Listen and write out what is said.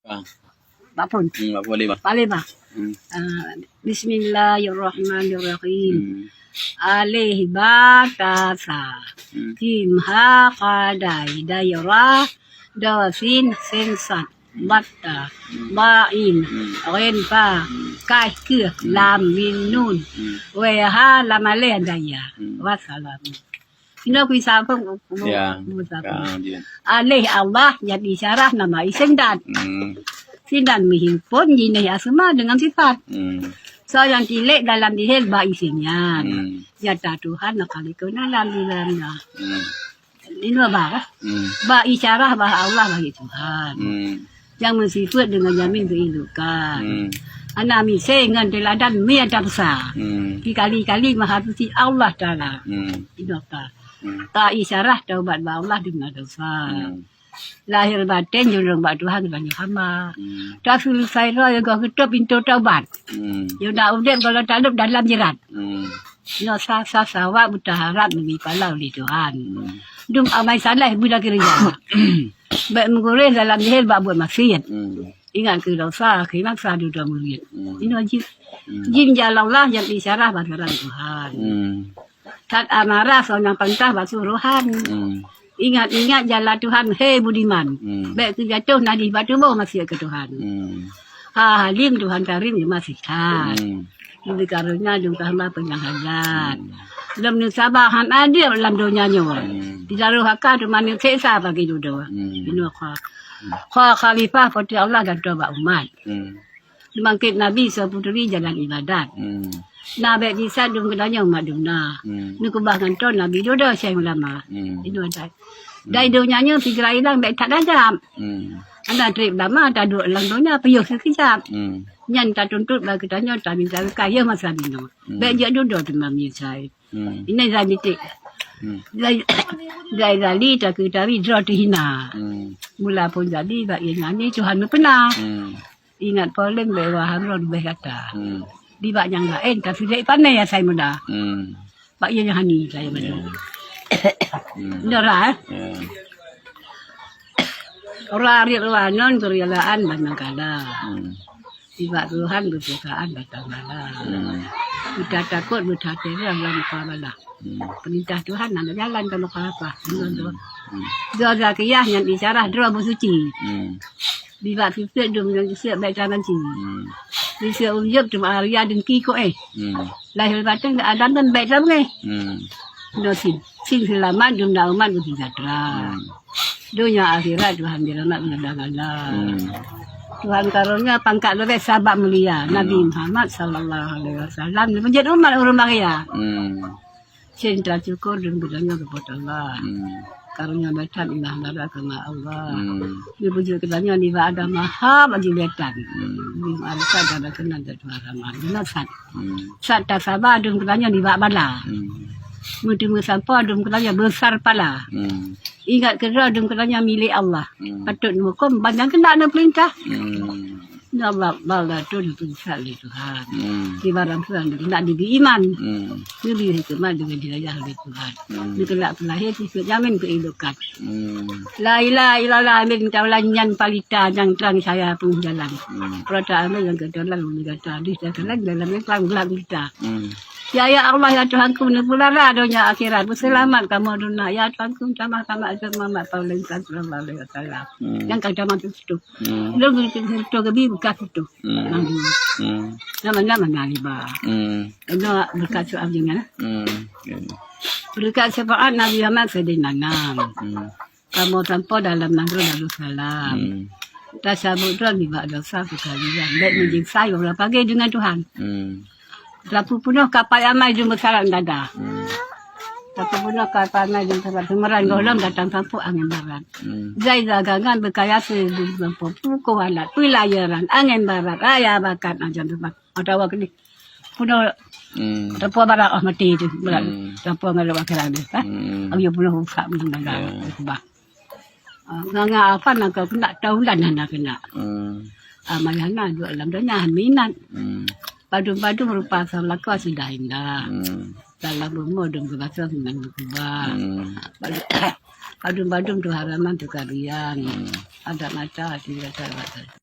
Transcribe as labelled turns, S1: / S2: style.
S1: Ah,
S2: Bapun.
S1: boleh bang.
S2: Boleh bah.
S1: Hmm.
S2: Bismillahirrahmanirrahim.
S1: Hmm.
S2: Alih batasa. Jim ha qadai daira dasin sensat batta bain ren pa kai ke lam min nun we ha lamale daya wassalam. Ino bisa pun
S1: Ya.
S2: ya. Alih Allah jadi syarah nama isendan. Sindan menghimpun jenis asma dengan sifat. So yang cilik dalam dihil ba isinya. Nyata Tuhan nak kali kenalan di dalamnya. Ini apa? Ba isyarah bah Allah bagi Tuhan. Yang mensifat dengan jamin kehidupan. Anak misal dengan teladan miada besar. Kali-kali mahapusi Allah Ta'ala. Ini apa? Tak isyarah taubat bah Allah dengan dosa. Lahir batin jurung bak Tuhan banyak hamba. Tak selesai roh yang kau ketuk pintu taubat. Yang nak udip kalau tak ada dalam jerat. Nak sah sawak berharap demi palau di Tuhan. Dum amai salah budak kerja. Baik menggoreng dalam jahil bak buat maksiat. Ingat ke dosa, ke maksa dua murid. Ini wajib. Jin jalan Allah yang isyarah bakaran Tuhan. Tat amarah seorang pantah basuruhan. Ingat-ingat jalan Tuhan, hei budiman. Baik tu jatuh nadi batu mau masih ke Tuhan. Halim Tuhan karim masih kan. Lebih karunia juga hamba penyahadat. Dalam nusabahan adil dalam dunia nyawa. Di dalam hakah tu mana seksa bagi jodoh. Ini khalifah putri Allah dan doa umat. Bangkit Nabi seputri jalan ibadat. Nabi Isa dum kedanya umat duna. Ni kubahkan ton Nabi jodoh saya ulama. Ini ada. Dari dunianya fikir hilang baik tak dajam. Anda trip lama tak duduk dalam dunia payuh sekejap. Nyan tak tuntut bagi tanya tak minta kaya masa bino. Baik dia duduk tu mami saya. Ini saya bitik. Dari lali tak ketahui draw hina. Mula pun jadi bagi nyanyi Tuhan pernah. Ingat polen bawa hamron baik kata. Di bak yang lain tapi dia pandai ya saya muda. Bak yang hani saya muda. Dora. Orang riawan kerjalaan banyak kala. Tiba Tuhan berbukaan datang kala. Kita takut berhati dalam kepala. Perintah Tuhan nak jalan kalau apa. Dua zakiyah yang bicara dua bersuci. Tiba sifat dum yang sifat baik tangan sini. Sifat ujub cuma Arya dan Kiko Lahir batin ada dan baik sama Dosin. Sing selamat dum dauman bersejahtera. Dunia akhirat Tuhan dirahmat mengadang-adang. Tuhan karunia pangkat lebih sahabat mulia Nabi Muhammad sallallahu alaihi wasallam menjadi umat orang bahagia. Cinta syukur dan berdoa kepada Allah. Karunia bacan ilah nara kama Allah. Dia puji kedanya ni ada maha majilatan. Ni alsa ada kenal Tuhan ramah. Dinasat. Sat tak sabar dum kedanya ni bala. Mutimu sampai dum kedanya besar pala. Ingat kerja dum kedanya milik Allah. Patut hukum banyak kena ada perintah. Ya Allah bala tu diperintah oleh Tuhan. Di barang Tuhan nak diberi iman. Diberi hikmah dengan dirayah oleh Tuhan. Dikelak pelahir sifat jamin kehidupan. La ilaha illallah amin taulan yang palita yang terang saya pun jalan. Prata amin yang kedalam menegata di dalam yang gelap kita. Ya Allah ya Tuhanku nebulara dunia akhirat berselamat kamu dunia ya Tuhanku sama-sama ajar Muhammad sallallahu alaihi wasallam. Yang kadang itu. Lalu itu kebi buka itu. Nama-nama naliba. Itu berkat soal dengan. Berkat syafaat Nabi Muhammad sedinanam. Kamu tanpa dalam nangro lalu salam. Tasabut Tuhan di bawah dosa sekalian. Baik menjadi saya berapa pagi dengan Tuhan. Lapu punuh kapal amai jumpa saran dada. Lapu punuh kapal amai jumpa saran semeran golam datang sampuk angin barat. Zai zagangan berkaya sebab pukul alat pelayaran angin barat raya bakat ajan tempat. Ada waktu ni punuh tapu barat mati itu berat. Tapu ngalah bakaran ni. Aku punuh usap mendadak sebab. Nganga apa nak kena tahu dan nak kena. Amalana dua dalam dunia minat. Padu-padu merupakan laku sudah indah. Dalam rumah dong kebaca dengan kubah. Padu-padu tu halaman tu kalian. Ada macam tidak ada.